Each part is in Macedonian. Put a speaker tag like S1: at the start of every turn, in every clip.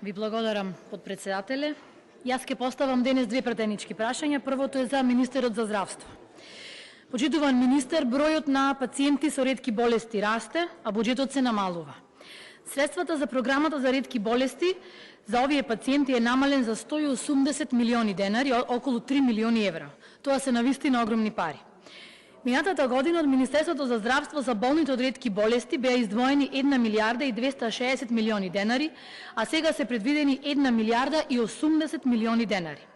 S1: Ви благодарам, подпредседателе. Јас ќе поставам денес две претенички прашања. Првото е за министерот за здравство. Почитуван министер, бројот на пациенти со ретки болести расте, а буџетот се намалува. Средствата за програмата за ретки болести за овие пациенти е намален за 180 милиони денари, околу 3 милиони евра. Тоа се навистина огромни пари. Минатата година од Министерството за здравство за болните од ретки болести беа издвоени 1 милиарда и 260 милиони денари, а сега се предвидени 1 милиарда и 80 милиони денари.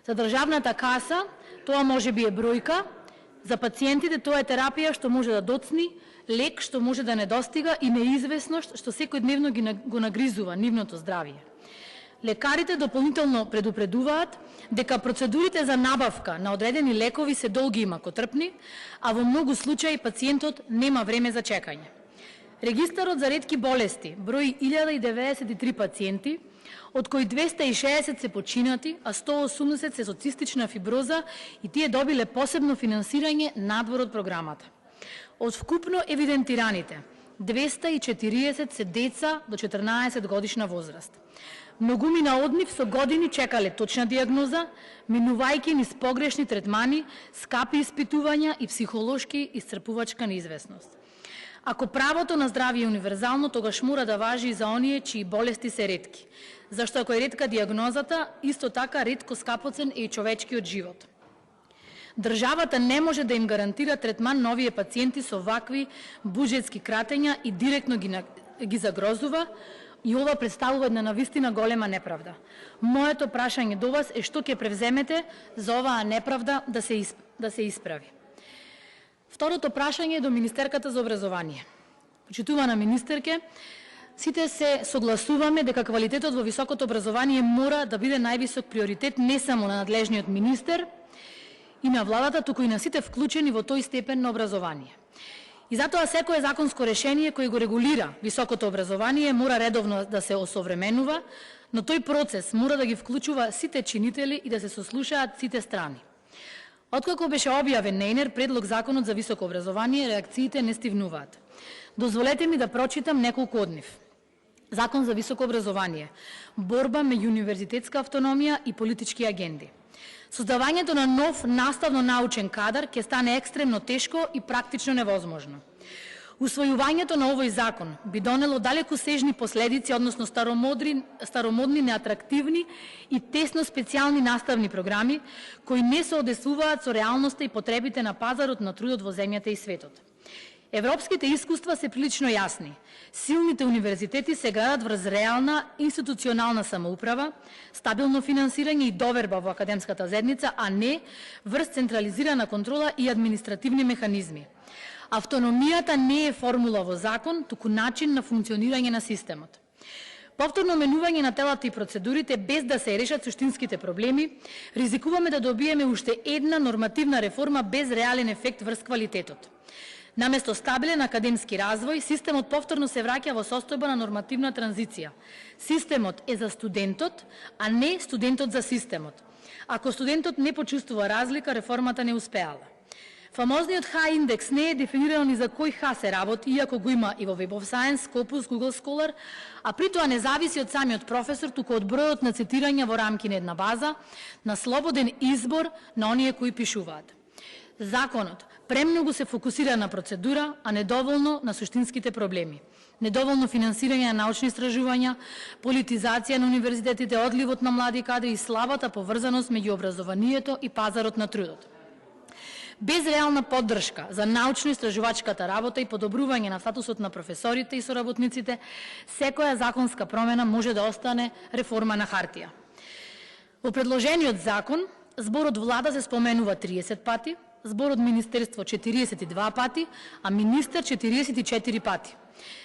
S1: За државната каса тоа може би е бројка, за пациентите тоа е терапија што може да доцни, лек што може да недостига и неизвестност што секојдневно го нагризува нивното здравје. Лекарите дополнително предупредуваат дека процедурите за набавка на одредени лекови се долги и макотрпни, а во многу случаи пациентот нема време за чекање. Регистарот за ретки болести брои 1093 пациенти, од кои 260 се починати, а 180 се со цистична фиброза и тие добиле посебно финансирање надвор од програмата. Од вкупно евидентираните 240 се деца до 14 годишна возраст. Многумина од нив со години чекале точна диагноза, минувајќи низ погрешни третмани, скапи испитувања и психолошки исцрпувачка неизвестност. Ако правото на здравје е универзално, тогаш мора да важи и за оние чии болести се ретки. Зашто ако е ретка диагнозата, исто така ретко скапоцен е и човечкиот живот. Државата не може да им гарантира третман на овие пациенти со вакви буџетски кратења и директно ги загрозува, и ова представува една навистина голема неправда. Моето прашање до вас е што ќе превземете за оваа неправда да се исправи. Второто прашање е до министерката за образование. Почитувана министерке, сите се согласуваме дека квалитетот во високото образование мора да биде највисок приоритет не само на надлежниот министер и на владата, туку и на сите вклучени во тој степен на образование. И затоа секое законско решение кој го регулира високото образование мора редовно да се осовременува, но тој процес мора да ги вклучува сите чинители и да се сослушаат сите страни. Откако беше објавен нејнер предлог законот за високо образование, реакциите не стивнуваат. Дозволете ми да прочитам неколку од нив. Закон за високо образование, борба меѓу универзитетска автономија и политички агенди. Создавањето на нов наставно-научен кадар ќе стане екстремно тешко и практично невозможно. Усвојувањето на овој закон би донело далеку сежни последици, односно старомодни, неатрактивни и тесно специјални наставни програми, кои не соодесуваат со реалноста и потребите на пазарот на трудот во земјата и светот. Европските искуства се прилично јасни. Силните универзитети се градат врз реална институционална самоуправа, стабилно финансирање и доверба во академската заедница, а не врз централизирана контрола и административни механизми. Автономијата не е формула во закон, туку начин на функционирање на системот. Повторно менување на телата и процедурите без да се решат суштинските проблеми, ризикуваме да добиеме уште една нормативна реформа без реален ефект врз квалитетот. Наместо стабилен академски развој, системот повторно се враќа во состојба на нормативна транзиција. Системот е за студентот, а не студентот за системот. Ако студентот не почувствува разлика, реформата не успеала. Фамозниот H-индекс не е дефиниран ни за кој H се работи, иако го има и во Web of Science, Scopus, Google Scholar, а при тоа не зависи од самиот професор, туку од бројот на цитирања во рамки на една база, на слободен избор на оние кои пишуваат. Законот премногу се фокусира на процедура, а недоволно на суштинските проблеми. Недоволно финансирање на научни истражувања, политизација на универзитетите, одливот на млади кадри и слабата поврзаност меѓу образованието и пазарот на трудот. Без реална поддршка за научно-истражувачката работа и подобрување на статусот на професорите и соработниците, секоја законска промена може да остане реформа на хартија. Во предложениот закон, зборот влада се споменува 30 пати, зборот министерство 42 пати, а министер 44 пати.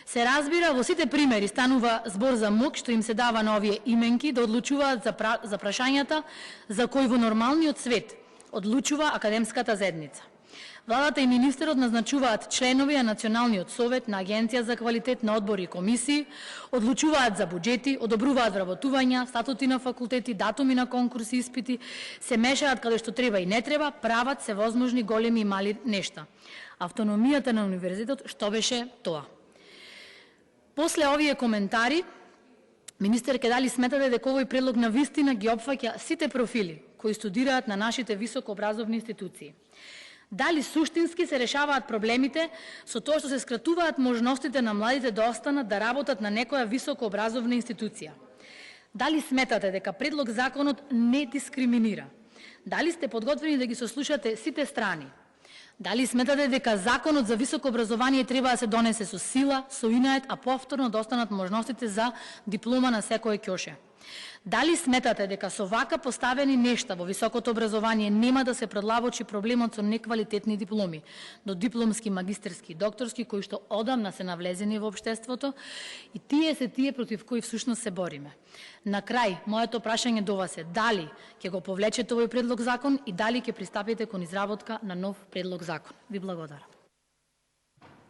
S1: Се разбира, во сите примери станува збор за мок што им се дава на овие именки да одлучуваат за прашањата за кои во нормалниот свет одлучува академската заедница. Владата и министерот назначуваат членови на Националниот совет, на Агенција за квалитет, на одбори и комисии, одлучуваат за буџети, одобруваат вработувања, статути на факултети, датуми на конкурси, испити, се мешаат каде што треба и не треба, прават се возможни големи и мали нешта. Автономијата на универзитетот што беше тоа? После овие коментари, Министерке, дали сметате дека овој предлог на вистина ги опфаќа сите профили кои студираат на нашите високообразовни институции? Дали суштински се решаваат проблемите со тоа што се скратуваат можностите на младите да останат да работат на некоја високообразовна институција? Дали сметате дека предлог законот не дискриминира? Дали сте подготвени да ги сослушате сите страни? Дали сметате дека законот за високо образование треба да се донесе со сила, со инат, а повторно да останат можностите за диплома на секој ќоше? Дали сметате дека со вака поставени нешта во високото образование нема да се предлабочи проблемот со неквалитетни дипломи, до дипломски, магистерски, докторски, кои што одамна се навлезени во општеството, и тие се тие против кои всушност се бориме? На крај, моето прашање до вас е дали ќе го повлечете овој предлог закон и дали ќе пристапите кон изработка на нов предлог закон? Ви благодарам.